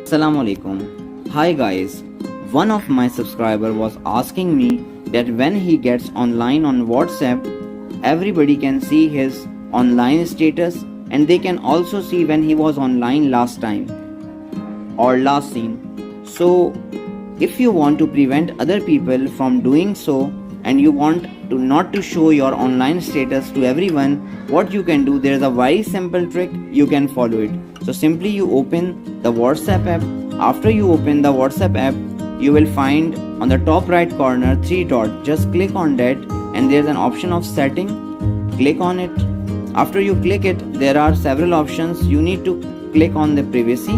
Assalamu alaikum. Hi guys. One of my subscriber was asking me that when he gets online on WhatsApp, everybody can see his online status and they can also see when he was online last time or last seen. So if you want to prevent other people from doing so and you want to not to show your online status to everyone, what you can do, there is a very simple trick, you can follow it. So simply you open the WhatsApp app. After you open the WhatsApp app, you will find on the top right corner 3 dots. Just click on that and there is an option of setting. Click on it. After you click it, there are several options. You need to click on the privacy.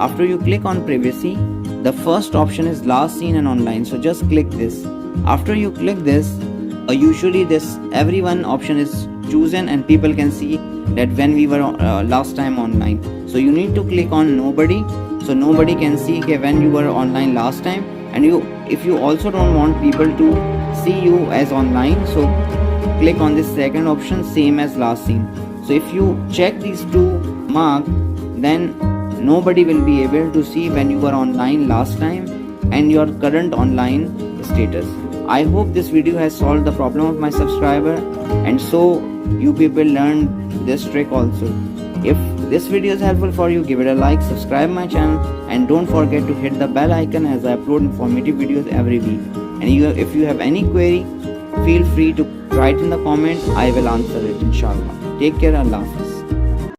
After you click on privacy, the first option is last seen and online. So just click this. After you click this, usually this everyone option is chosen and people can see that when we were last time online. So you need to click on nobody, so nobody can see when you were online last time. And if you also don't want people to see you as online, so click on this second option, same as last seen. So if you check these two mark, then nobody will be able to see when you were online last time and your current online status. I hope this video has solved the problem of my subscriber, and so you people learn this trick also. If this video is helpful for you, give it a like, subscribe my channel, and don't forget to hit the bell icon as I upload informative videos every week. And if you have any query, feel free to write in the comment. I will answer it inshallah. Take care. Allah Hafiz.